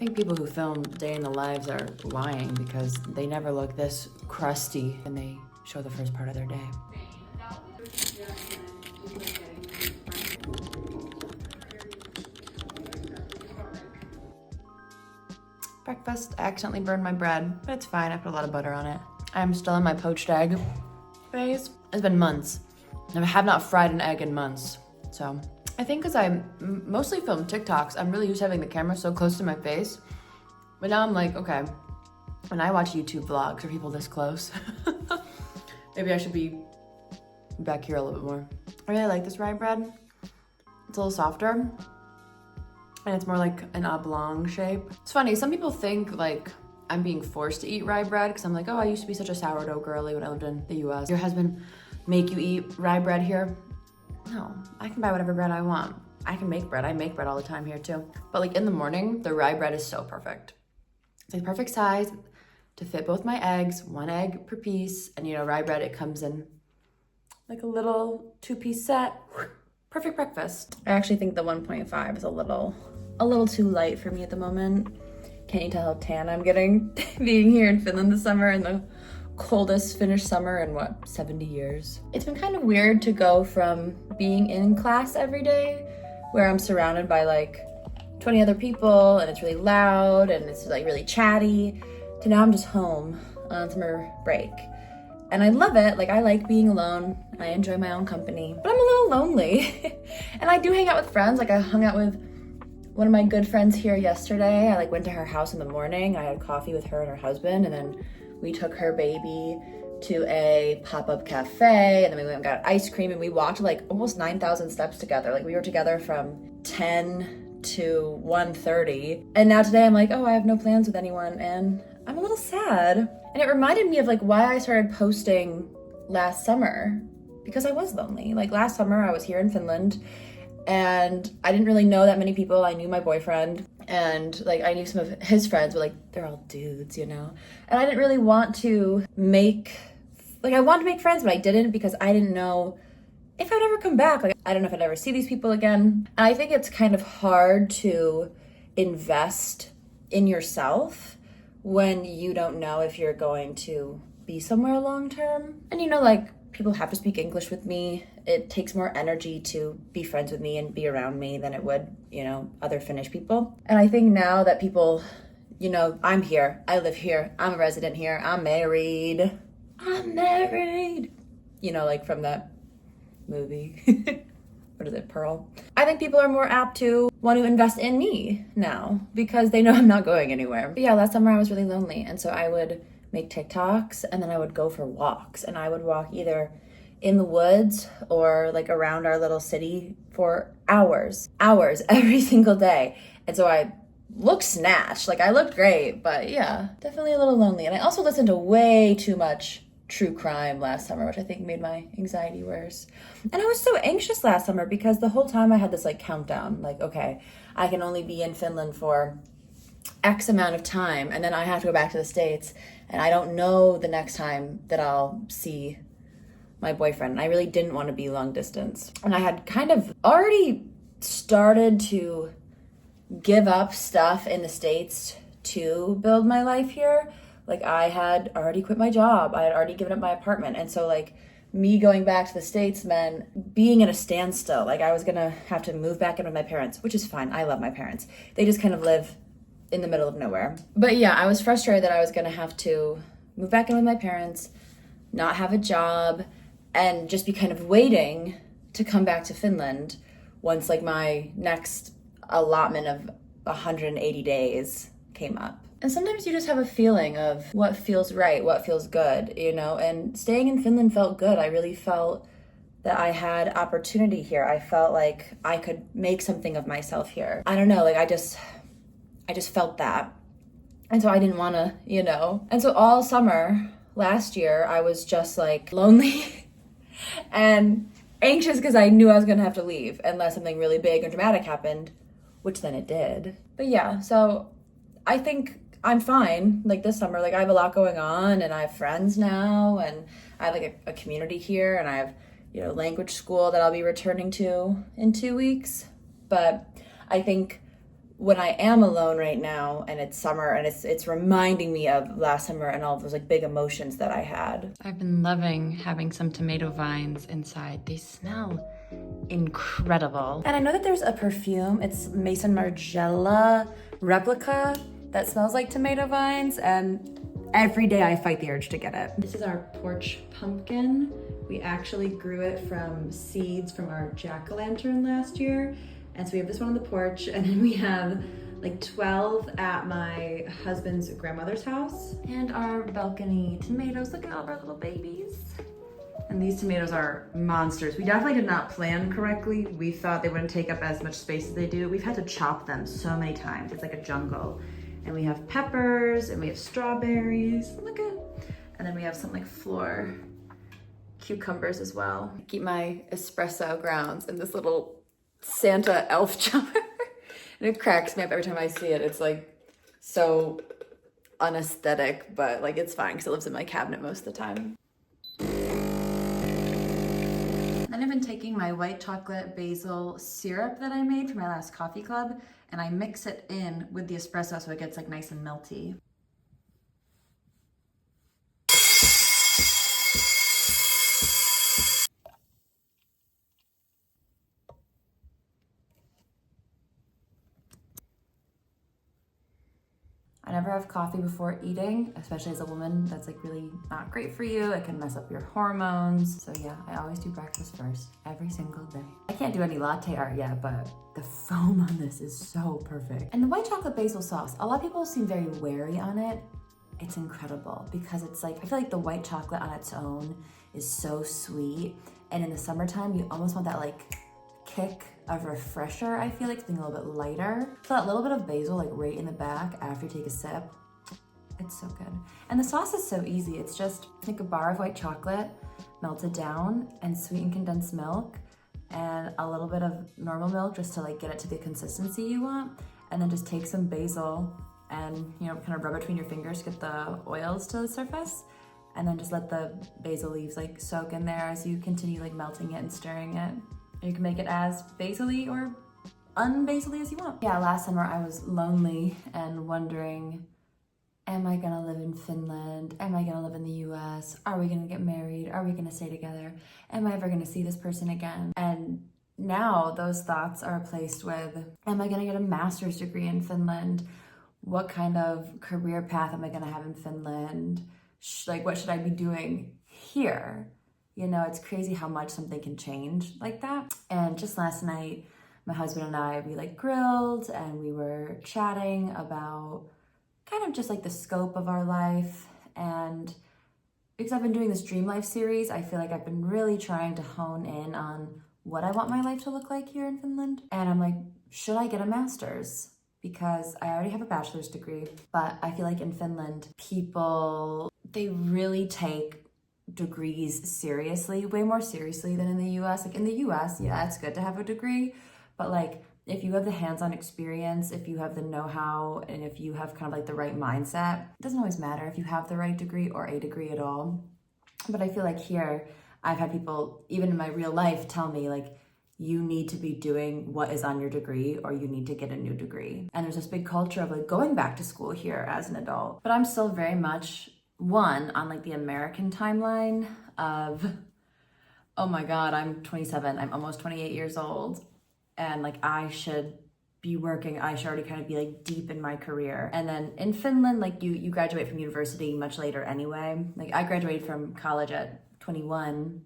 I think people who film day in the lives are lying because they never look this crusty when they show the first part of their day. Breakfast, I accidentally burned my bread, but it's fine, I put a lot of butter on it. I'm still in my poached egg phase. It's been months. I have not fried an egg in months. So I think because I mostly film TikToks, I'm really used to having the camera so close to my face. But now I'm like, okay, when I watch YouTube vlogs, are people this close? Maybe I should be back here a little bit more. I really like this rye bread. It's a little softer. And it's more like an oblong shape. It's funny, some people think like I'm being forced to eat rye bread because I'm like, oh, I used to be such a sourdough girly when I lived in the US. Your husband make you eat rye bread here? No, I can buy whatever bread I want. I can make bread. I make bread all the time here too. But like in the morning, the rye bread is so perfect. It's like perfect size to fit both my eggs, 1 egg per piece. And you know, rye bread, it comes in like a little 2-piece set. Perfect breakfast. I actually think the 1.5 is a little too light for me at the moment. Can't you tell how tan I'm getting being here in Finland this summer in the coldest Finnish summer in what, 70 years? It's been kind of weird to go from being in class every day where I'm surrounded by like 20 other people and it's really loud and it's like really chatty to now I'm just home on summer break. And I love it. Like, I like being alone. I enjoy my own company, but I'm a little lonely. And I do hang out with friends. Like, I hung out with one of my good friends here yesterday. I like went to her house in the morning. I had coffee with her and her husband, and then we took her baby to a pop-up cafe, and then we went and got ice cream, and we walked like almost 9,000 steps together. Like, we were together from 10 to 1:30. And now today I'm like, oh, I have no plans with anyone, and I'm a little sad. And it reminded me of like why I started posting last summer, because I was lonely. Like last summer I was here in Finland and I didn't really know that many people. I knew my boyfriend and like I knew some of his friends, but like they're all dudes, you know? And I didn't really want to I wanted to make friends, but I didn't because I didn't know if I'd ever come back. Like I don't know if I'd ever see these people again. And I think it's kind of hard to invest in yourself when you don't know if you're going to be somewhere long term. And you know, like people have to speak English with me. It takes more energy to be friends with me and be around me than it would, you know, other Finnish people. And I think now that people, you know, I'm here, I live here, I'm a resident here, I'm married. You know, like from that movie. What is it, Pearl? I think people are more apt to want to invest in me now because they know I'm not going anywhere. But yeah, last summer I was really lonely. And so I would make TikToks and then I would go for walks and I would walk either in the woods or like around our little city for hours every single day. And so I looked snatched, like I looked great, but yeah, definitely a little lonely. And I also listened to way too much true crime last summer, which I think made my anxiety worse. And I was so anxious last summer because the whole time I had this like countdown, like, okay, I can only be in Finland for X amount of time and then I have to go back to the States and I don't know the next time that I'll see my boyfriend. And I really didn't want to be long distance. And I had kind of already started to give up stuff in the States to build my life here. Like I had already quit my job. I had already given up my apartment. And so like me going back to the States meant being at a standstill. Like I was gonna have to move back in with my parents, which is fine. I love my parents. They just kind of live in the middle of nowhere. But yeah, I was frustrated that I was gonna have to move back in with my parents, not have a job, and just be kind of waiting to come back to Finland once like my next allotment of 180 days came up. And sometimes you just have a feeling of what feels right, what feels good, you know, and staying in Finland felt good. I really felt that I had opportunity here. I felt like I could make something of myself here. I don't know, like I just felt that. And so I didn't want to, you know. And so all summer last year, I was just like lonely and anxious because I knew I was going to have to leave unless something really big or dramatic happened, which then it did. But yeah, so I think I'm fine, like this summer, like I have a lot going on and I have friends now and I have like a community here and I have, you know, language school that I'll be returning to in 2 weeks. But I think when I am alone right now and it's summer and it's reminding me of last summer and all of those like big emotions that I had. I've been loving having some tomato vines inside. They smell incredible. And I know that there's a perfume, it's Mason Margiela Replica, that smells like tomato vines, and every day I fight the urge to get it. This is our porch pumpkin. We actually grew it from seeds from our jack-o'-lantern last year. And so we have this one on the porch, and then we have like 12 at my husband's grandmother's house. And our balcony tomatoes, look at all of our little babies. And these tomatoes are monsters. We definitely did not plan correctly. We thought they wouldn't take up as much space as they do. We've had to chop them so many times. It's like a jungle. And we have peppers and we have strawberries. Look at, and then we have some like floor cucumbers as well. I keep my espresso grounds in this little Santa elf jar. And it cracks me up every time I see it. It's like so unaesthetic, but like it's fine because it lives in my cabinet most of the time. Then I've been taking my white chocolate basil syrup that I made for my last coffee club, and I mix it in with the espresso so it gets like nice and melty. I never have coffee before eating, especially as a woman. That's like really not great for you. It can mess up your hormones. So yeah, I always do breakfast first, every single day. I can't do any latte art yet, but the foam on this is so perfect. And the white chocolate basil sauce, a lot of people seem very wary on it. It's incredible because it's like, I feel like the white chocolate on its own is so sweet. And in the summertime, you almost want that like kick of refresher. I feel like something a little bit lighter. So that little bit of basil like right in the back after you take a sip, it's so good. And the sauce is so easy. It's just take a bar of white chocolate, melted down, and sweetened condensed milk, and a little bit of normal milk just to like get it to the consistency you want. And then just take some basil and, you know, kind of rub it between your fingers, get the oils to the surface, and then just let the basil leaves like soak in there as you continue like melting it and stirring it. You can make it as basil-y or unbasil-y as you want. Yeah, last summer I was lonely and wondering, am I gonna live in Finland? Am I gonna live in the US? Are we gonna get married? Are we gonna stay together? Am I ever gonna see this person again? And now those thoughts are replaced with, am I gonna get a master's degree in Finland? What kind of career path am I gonna have in Finland? Like, what should I be doing here? You know, it's crazy how much something can change like that. And just last night, my husband and I, we like grilled and we were chatting about kind of just like the scope of our life. And because I've been doing this Dream Life series, I feel like I've been really trying to hone in on what I want my life to look like here in Finland. And I'm like, should I get a master's? Because I already have a bachelor's degree, but I feel like in Finland, people, they really take degrees seriously, way more seriously than in the US. Like in the US, yeah, it's good to have a degree, but like if you have the hands-on experience, if you have the know-how, and if you have kind of like the right mindset, it doesn't always matter if you have the right degree or a degree at all. But I feel like here, I've had people, even in my real life, tell me like, you need to be doing what is on your degree or you need to get a new degree. And there's this big culture of like going back to school here as an adult. But I'm still very much one on like the American timeline of, oh my God, I'm 27, I'm almost 28 years old. And like, I should be working, I should already kind of be like deep in my career. And then in Finland, like you graduate from university much later anyway. Like I graduated from college at 21.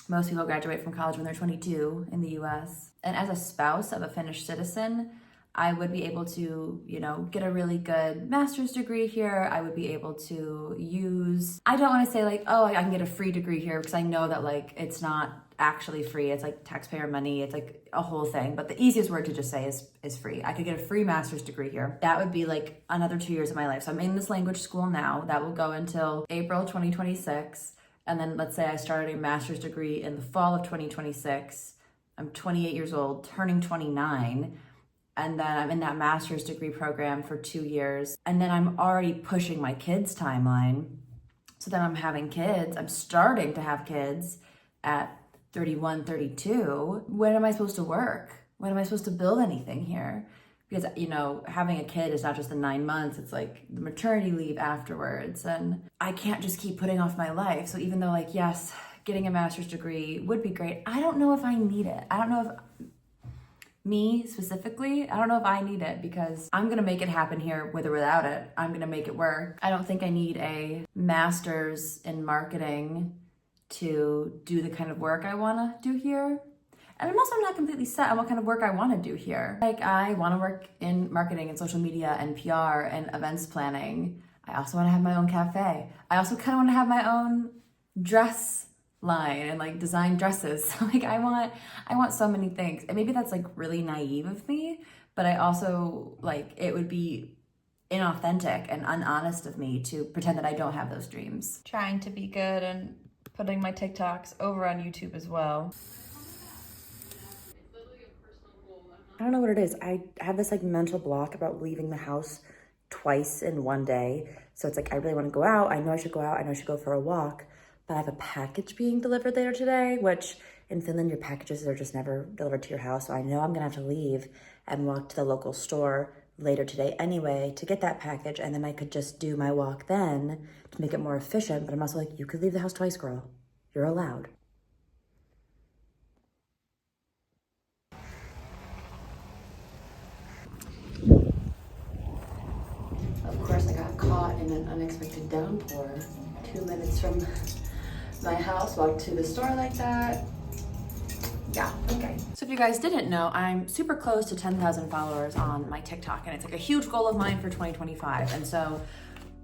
Most people graduate from college when they're 22 in the US. And as a spouse of a Finnish citizen, I would be able to, you know, get a really good master's degree here. I would be able to use, I don't want to say like, oh, I can get a free degree here because I know that like, it's not actually free. It's like taxpayer money. It's like a whole thing. But the easiest word to just say is free. I could get a free master's degree here. That would be like another 2 years of my life. So I'm in this language school now. That will go until April 2026. And then let's say I started a master's degree in the fall of 2026. I'm 28 years old, turning 29. And then I'm in that master's degree program for 2 years. And then I'm already pushing my kids' timeline. So then I'm having kids. I'm starting to have kids at 31, 32. When am I supposed to work? When am I supposed to build anything here? because, you know, having a kid is not just the 9 months, it's like the maternity leave afterwards. And I can't just keep putting off my life. So even though like, yes, getting a master's degree would be great, I don't know if I need it. I don't know if me specifically, I don't know if I need it, because I'm gonna make it happen here with or without it. I'm gonna make it work. I don't think I need a master's in marketing to do the kind of work I wanna do here. And I'm also not completely set on what kind of work I wanna do here. Like, I wanna work in marketing and social media and PR and events planning. I also wanna have my own cafe. I also kinda wanna have my own dress line and like design dresses. So like I want so many things. And maybe that's like really naive of me, but I also like, it would be inauthentic and unhonest of me to pretend that I don't have those dreams. Trying to be good and putting my TikToks over on YouTube as well. I don't know what it is. I have this like mental block about leaving the house twice in one day. So it's like, I really want to go out. I know I should go out. I know I should go for a walk. But I have a package being delivered later today, which in Finland, your packages are just never delivered to your house. So I know I'm gonna have to leave and walk to the local store later today anyway to get that package. And then I could just do my walk then to make it more efficient. But I'm also like, you could leave the house twice, girl. You're allowed. Of course, I got caught in an unexpected downpour 2 minutes from my house, walked to the store like that. Yeah, okay. So if you guys didn't know, I'm super close to 10,000 followers on my TikTok, and it's like a huge goal of mine for 2025. And so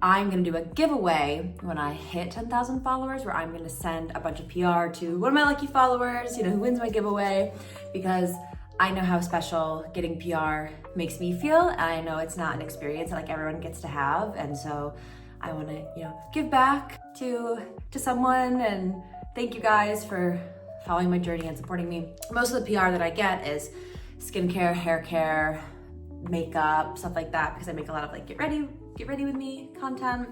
I'm gonna do a giveaway when I hit 10,000 followers, where I'm gonna send a bunch of PR to one of my lucky followers, you know, who wins my giveaway, because I know how special getting PR makes me feel. And I know it's not an experience that like everyone gets to have. And so I want to, you know, give back to someone, and thank you guys for following my journey and supporting me. Most of the PR that I get is skincare, hair care, makeup, stuff like that, because I make a lot of like get ready with me content.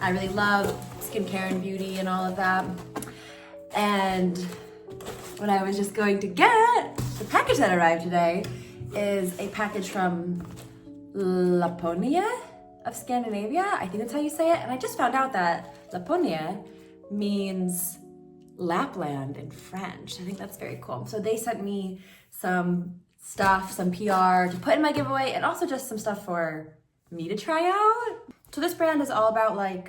I really love skincare and beauty and all of that. And what I was just going to get, the package that arrived today, is a package from Laponia of Scandinavia. I think that's how you say it. And I just found out that Laponia means Lapland in French. I think that's very cool. So they sent me some stuff, some PR to put in my giveaway, and also just some stuff for me to try out. So this brand is all about like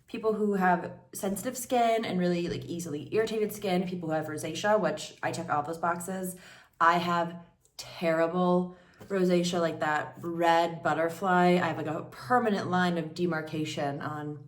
people who have sensitive skin and really like easily irritated skin, people who have rosacea, which I check all those boxes. I have terrible rosacea, like that red butterfly. I have like a permanent line of demarcation on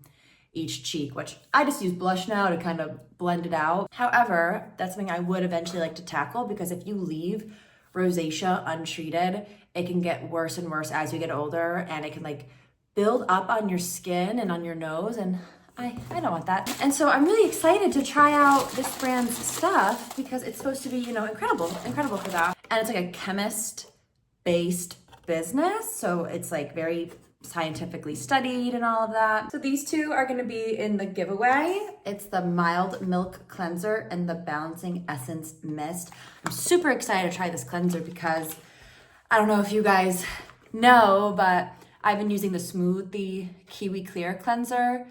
each cheek, which I just use blush now to kind of blend it out. However, that's something I would eventually like to tackle, because if you leave rosacea untreated, it can get worse and worse as you get older, and it can like build up on your skin and on your nose, and I don't want that. And so I'm really excited to try out this brand's stuff, because it's supposed to be, you know, incredible for that. And it's like a chemist-based business, so it's like very scientifically studied and all of that. So these two are gonna be in the giveaway. It's the Mild Milk Cleanser and the Balancing Essence Mist. I'm super excited to try this cleanser because I don't know if you guys know, but I've been using the Smoothie Kiwi Clear Cleanser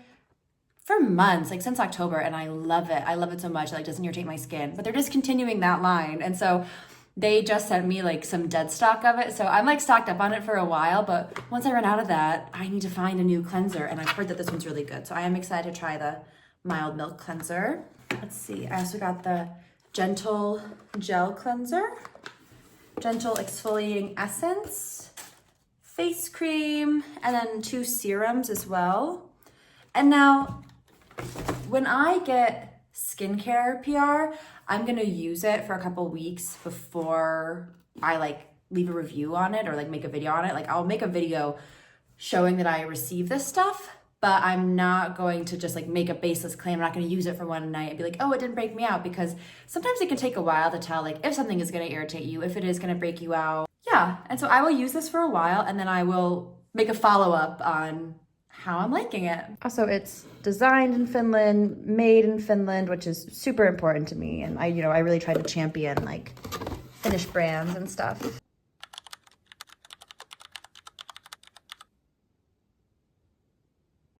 for months, like since October, and I love it. I love it so much. It like doesn't irritate my skin, but they're discontinuing that line. And so they just sent me like some dead stock of it. So I'm like stocked up on it for a while, but once I run out of that, I need to find a new cleanser. And I've heard that this one's really good. So I am excited to try the Mild Milk Cleanser. Let's see, I also got the Gentle Gel Cleanser, Gentle Exfoliating Essence, face cream, and then 2 serums as well. And now, when I get skincare PR, I'm gonna use it for a couple weeks before I like leave a review on it or like make a video on it. Like I'll make a video showing that I received this stuff, but I'm not going to just like make a baseless claim. I'm not gonna use it for one night and be like, oh, it didn't break me out, because sometimes it can take a while to tell like if something is gonna irritate you, if it is gonna break you out. Yeah, and so I will use this for a while, and then I will make a follow-up on how I'm liking it. Also, it's designed in Finland, made in Finland, which is super important to me. And I really try to champion like Finnish brands and stuff.